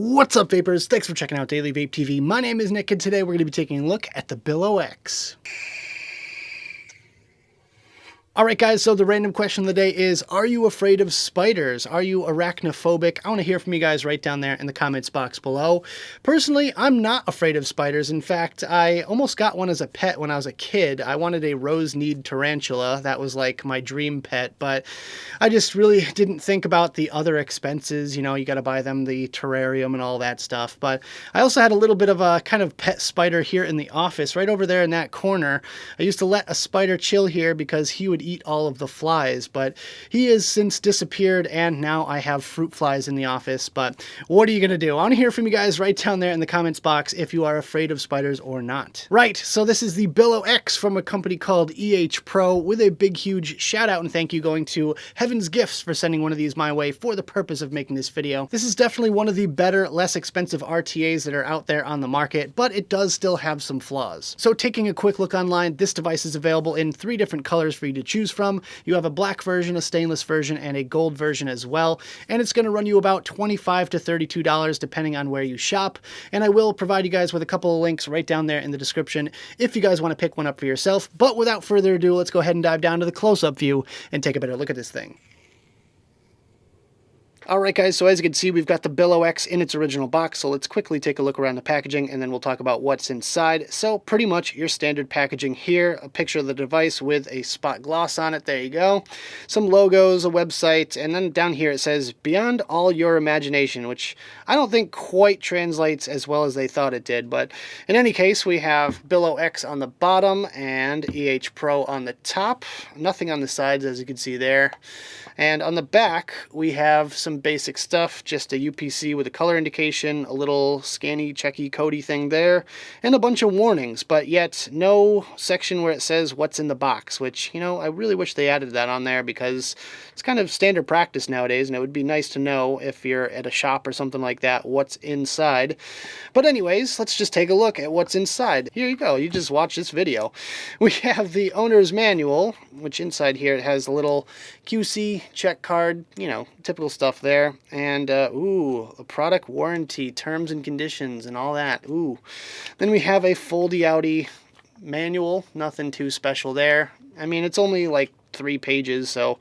What's up, vapors? Thanks for checking out Daily Vape TV. My name is Nick, and today we're going to be taking a look at the Billow-X. Alright guys, so the random question of the day is, are you afraid of spiders? Are you arachnophobic? I want to hear from you guys right down there in the comments box below. Personally, I'm not afraid of spiders. In fact, I almost got one as a pet when I was a kid. I wanted a rose-kneed tarantula. That was like my dream pet, but I just really didn't think about the other expenses. You know, you got to buy them the terrarium and all that stuff. But I also had a little bit of a kind of pet spider here in the office, right over there in that corner. I used to let a spider chill here because he would eat all of the flies, but he has since disappeared, and now I have fruit flies in the office. But what are you gonna do? I want to hear from you guys right down there in the comments box if you are afraid of spiders or not. Right, so this is the Billow-X from a company called Ehpro, with a big huge shout out and thank you going to Heaven's Gifts for sending one of these my way for the purpose of making this video. This is definitely one of the better, less expensive RTAs that are out there on the market, but it does still have some flaws. So taking a quick look online, this device is available in 3 different colors for you to choose from. You have a black version, a stainless version, and a gold version as well. And it's going to run you about $25 to $32 depending on where you shop. And I will provide you guys with a couple of links right down there in the description if you guys want to pick one up for yourself. But without further ado, let's go ahead and dive down to the close-up view and take a better look at this thing. Alright guys, so as you can see, we've got the Billow-X in its original box, so let's quickly take a look around the packaging and then we'll talk about what's inside. So pretty much your standard packaging here, a picture of the device with a spot gloss on it, there you go. Some logos, a website, and then down here it says, "Beyond all your imagination," which I don't think quite translates as well as they thought it did, but in any case, we have Billow-X on the bottom and Ehpro on the top. Nothing on the sides, as you can see there. And on the back, we have some basic stuff, just a UPC with a color indication, a little scanny, checky, codey thing there, and a bunch of warnings, but yet no section where it says what's in the box, which, you know, I really wish they added that on there because it's kind of standard practice nowadays, and it would be nice to know if you're at a shop or something like that what's inside. But anyways, let's just take a look at what's inside. Here you go, you just watch this video. We have the owner's manual, which inside here it has a little QC check card, you know, typical stuff there, and ooh, a product warranty, terms and conditions, and all that. Ooh, then we have a foldy-outy manual, nothing too special there. I mean, it's only like 3 pages, so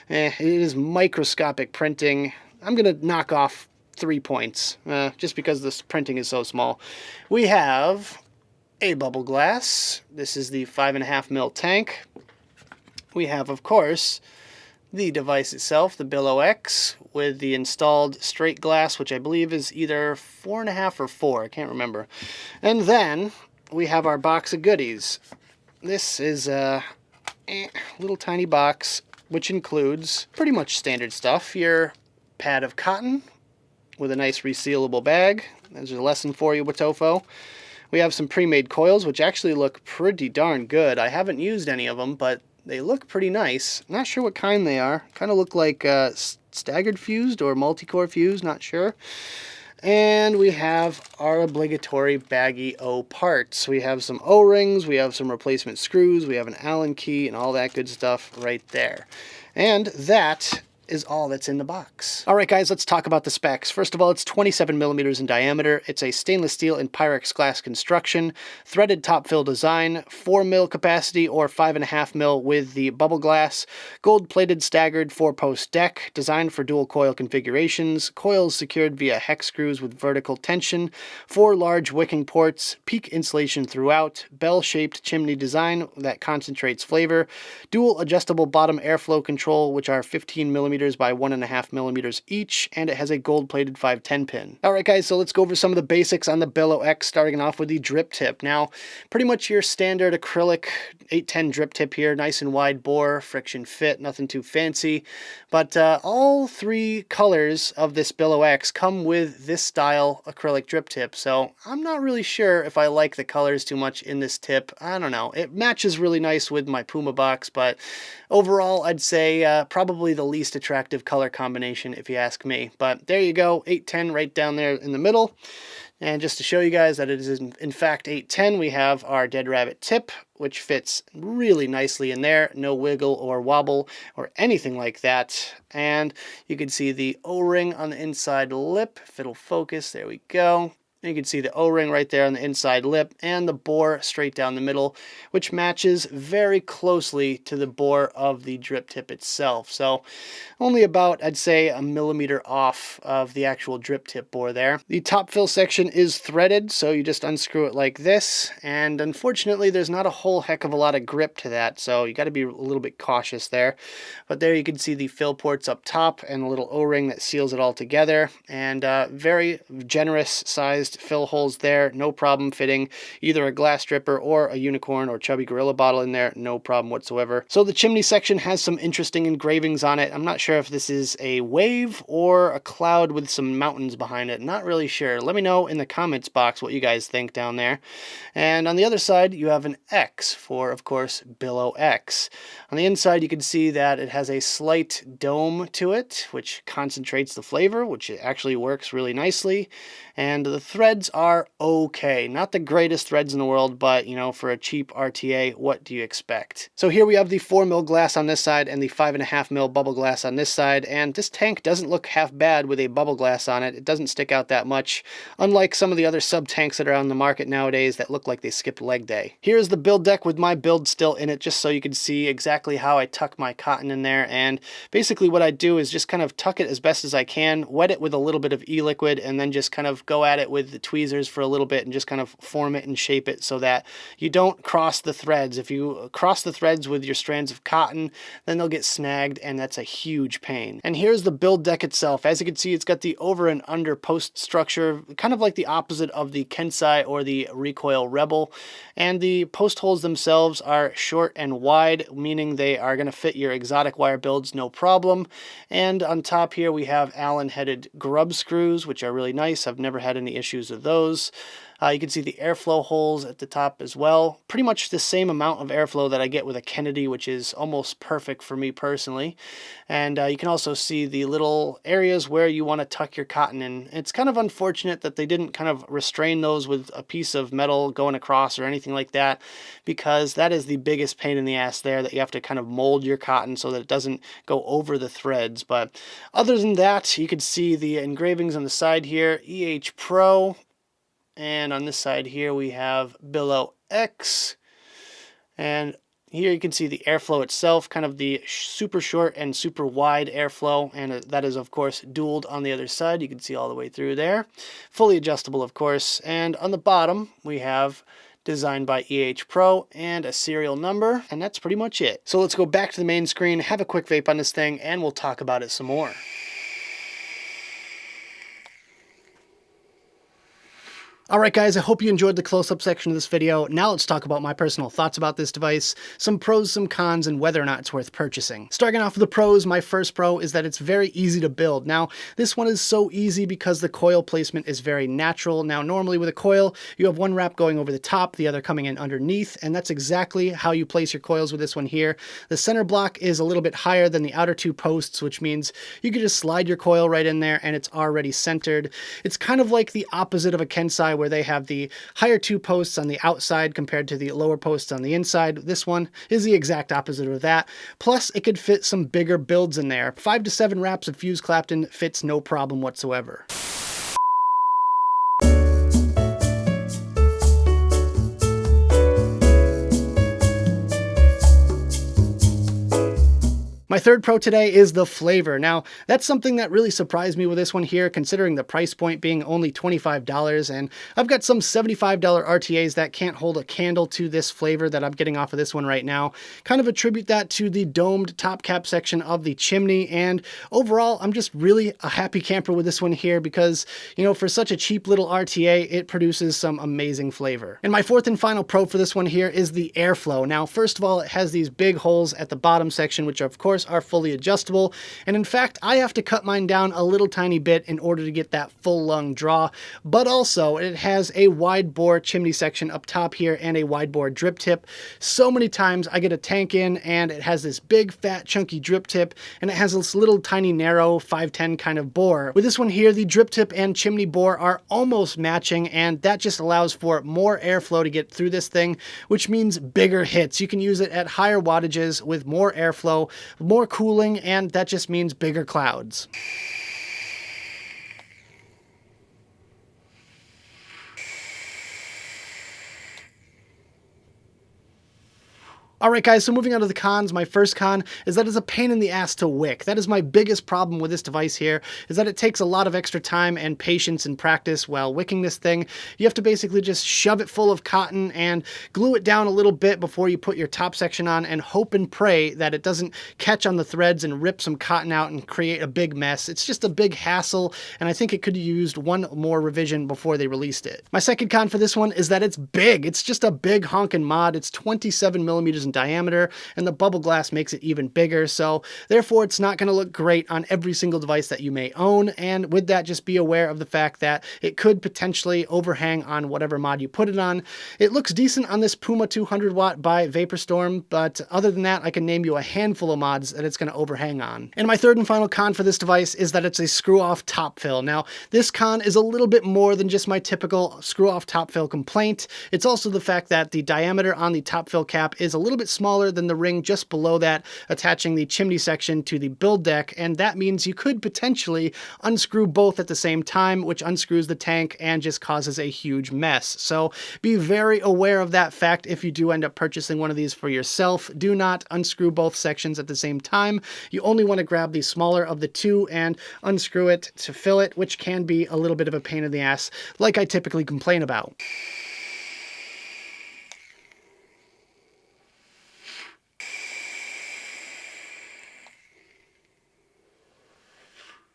it is microscopic printing. I'm gonna knock off 3 points just because this printing is so small. We have a bubble glass. This is the 5.5 ml tank. We have, of course, the device itself, the Billow-X, with the installed straight glass, which I believe is either 4.5 or 4, I can't remember. And then we have our box of goodies. This is a little tiny box, which includes pretty much standard stuff. Your pad of cotton with a nice resealable bag. There's a lesson for you, Watofo. We have some pre-made coils, which actually look pretty darn good. I haven't used any of them, but they look pretty nice. Not sure what kind they are. Kind of look like staggered fused or multi-core fused, not sure. And we have our obligatory baggy O parts. We have some O-rings, we have some replacement screws, we have an Allen key, and all that good stuff right there. And that is all that's in the box. Alright guys, let's talk about the specs. First of all, it's 27 millimeters in diameter. It's a stainless steel and Pyrex glass construction, threaded top fill design, 4 mil capacity or 5.5 mil with the bubble glass, gold plated staggered 4-post deck, designed for dual coil configurations, coils secured via hex screws with vertical tension, 4 large wicking ports, peak insulation throughout, bell-shaped chimney design that concentrates flavor, dual adjustable bottom airflow control, which are 15 millimeters by 1.5 millimeters each, and it has a gold-plated 510 pin. Alright guys, so let's go over some of the basics on the Billow-X, starting off with the drip tip. Now, pretty much your standard acrylic 810 drip tip here, nice and wide bore, friction fit, nothing too fancy, but all 3 colors of this Billow-X come with this style acrylic drip tip, so I'm not really sure if I like the colors too much in this tip. I don't know, it matches really nice with my Puma box, but overall I'd say probably the least attractive color combination if you ask me. But there you go, 810 right down there in the middle. And just to show you guys that it is in fact 810, we have our Dead Rabbit tip, which fits really nicely in there. No wiggle or wobble or anything like that. And you can see the O-ring on the inside lip. If it'll focus, there we go. You can see the O-ring right there on the inside lip and the bore straight down the middle, which matches very closely to the bore of the drip tip itself. So only about, I'd say, a millimeter off of the actual drip tip bore there. The top fill section is threaded, so you just unscrew it like this. And unfortunately, there's not a whole heck of a lot of grip to that, so you got to be a little bit cautious there. But there you can see the fill ports up top and a little O-ring that seals it all together. And very generous sized fill holes there, no problem fitting either a glass stripper or a unicorn or chubby gorilla bottle in there, no problem whatsoever. So the chimney section has some interesting engravings on it. I'm not sure if this is a wave or a cloud with some mountains behind it, not really sure. Let me know in the comments box what you guys think down there. And on the other side you have an X for, of course, Billow-X. On the inside you can see that it has a slight dome to it, which concentrates the flavor, which actually works really nicely. And the threads are okay. Not the greatest threads in the world, but, you know, for a cheap RTA, what do you expect? So here we have the 4mm glass on this side and the 5.5mm bubble glass on this side. And this tank doesn't look half bad with a bubble glass on it. It doesn't stick out that much, unlike some of the other sub tanks that are on the market nowadays that look like they skipped leg day. Here's the build deck with my build still in it, just so you can see exactly how I tuck my cotton in there. And basically what I do is just kind of tuck it as best as I can, wet it with a little bit of e-liquid, and then just kind of go at it with the tweezers for a little bit and just kind of form it and shape it so that you don't cross the threads. If you cross the threads with your strands of cotton, then they'll get snagged, and that's a huge pain. And here's the build deck itself. As you can see, it's got the over and under post structure, kind of like the opposite of the Kensai or the Recoil Rebel. And the post holes themselves are short and wide, meaning they are going to fit your exotic wire builds no problem. And on top here we have Allen-headed grub screws, which are really nice. I've never had any issues with those. You can see the airflow holes at the top as well. Pretty much the same amount of airflow that I get with a Kennedy, which is almost perfect for me personally. And you can also see the little areas where you want to tuck your cotton in. It's kind of unfortunate that they didn't kind of restrain those with a piece of metal going across or anything like that, because that is the biggest pain in the ass there, that you have to kind of mold your cotton so that it doesn't go over the threads. But other than that, you can see the engravings on the side here, Ehpro. And on this side here we have Billow-X. And here you can see the airflow itself, kind of the super short and super wide airflow. And that is, of course, dualed on the other side. You can see all the way through there. Fully adjustable, of course. And on the bottom we have designed by Ehpro and a serial number. And that's pretty much it. So let's go back to the main screen, have a quick vape on this thing, and we'll talk about it some more. Alright guys, I hope you enjoyed the close-up section of this video. Now let's talk about my personal thoughts about this device, some pros, some cons, and whether or not it's worth purchasing. Starting off with the pros, my first pro is that it's very easy to build. Now, this one is so easy because the coil placement is very natural. Now, normally with a coil, you have one wrap going over the top, the other coming in underneath, and that's exactly how you place your coils with this one here. The center block is a little bit higher than the outer two posts, which means you can just slide your coil right in there and it's already centered. It's kind of like the opposite of a Kensai, where they have the higher two posts on the outside compared to the lower posts on the inside. This one is the exact opposite of that. Plus, it could fit some bigger builds in there. 5 to 7 wraps of fused Clapton fits no problem whatsoever. My third pro today is the flavor. Now, that's something that really surprised me with this one here, considering the price point being only $25, and I've got some $75 RTAs that can't hold a candle to this flavor that I'm getting off of this one right now. Kind of attribute that to the domed top cap section of the chimney, and overall, I'm just really a happy camper with this one here because, you know, for such a cheap little RTA, it produces some amazing flavor. And my fourth and final pro for this one here is the airflow. Now, first of all, it has these big holes at the bottom section, which of course are fully adjustable, and in fact, I have to cut mine down a little tiny bit in order to get that full lung draw, but also it has a wide bore chimney section up top here and a wide bore drip tip. So many times I get a tank in and it has this big fat chunky drip tip, and it has this little tiny narrow 510 kind of bore. With this one here, the drip tip and chimney bore are almost matching, and that just allows for more airflow to get through this thing, which means bigger hits. You can use it at higher wattages with more airflow, more cooling, and that just means bigger clouds. Alright guys, so moving on to the cons, my first con is that it's a pain in the ass to wick. That is my biggest problem with this device here, is that it takes a lot of extra time and patience and practice while wicking this thing. You have to basically just shove it full of cotton and glue it down a little bit before you put your top section on, and hope and pray that it doesn't catch on the threads and rip some cotton out and create a big mess. It's just a big hassle, and I think it could have used one more revision before they released it. My second con for this one is that it's big. It's just a big honkin' mod. It's 27 millimeters in diameter, and the bubble glass makes it even bigger, so therefore it's not going to look great on every single device that you may own. And with that, just be aware of the fact that it could potentially overhang on whatever mod you put it on. It looks decent on this Puma 200 watt by Vaporstorm, but other than that, I can name you a handful of mods that it's going to overhang on. And my third and final con for this device is that it's a screw-off top fill. Now, this con is a little bit more than just my typical screw-off top fill complaint. It's also the fact that the diameter on the top fill cap is a little bit smaller than the ring just below that, attaching the chimney section to the build deck, and that means you could potentially unscrew both at the same time, which unscrews the tank and just causes a huge mess. So be very aware of that fact if you do end up purchasing one of these for yourself. Do not unscrew both sections at the same time. You only want to grab the smaller of the two and unscrew it to fill it, which can be a little bit of a pain in the ass, like I typically complain about.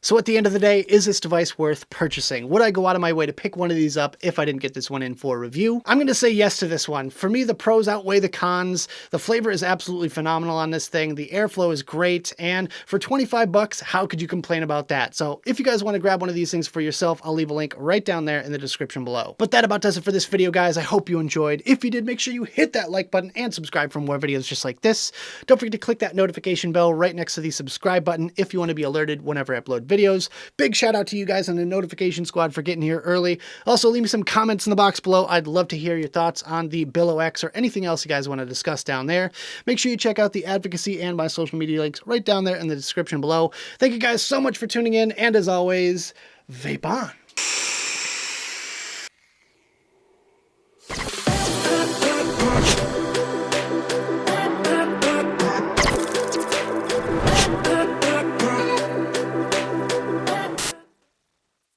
So at the end of the day, is this device worth purchasing? Would I go out of my way to pick one of these up if I didn't get this one in for review? I'm going to say yes to this one. For me, the pros outweigh the cons. The flavor is absolutely phenomenal on this thing. The airflow is great. And for 25 bucks, how could you complain about that? So if you guys want to grab one of these things for yourself, I'll leave a link right down there in the description below. But that about does it for this video, guys. I hope you enjoyed. If you did, make sure you hit that like button and subscribe for more videos just like this. Don't forget to click that notification bell right next to the subscribe button if you want to be alerted whenever I upload videos. Big shout out to you guys on the notification squad for getting here early. Also, leave me some comments in the box below. I'd love to hear your thoughts on the Billow-X or anything else you guys want to discuss down there. Make sure you check out the advocacy and my social media links right down there in the description below. Thank you guys so much for tuning in, and as always, vape on.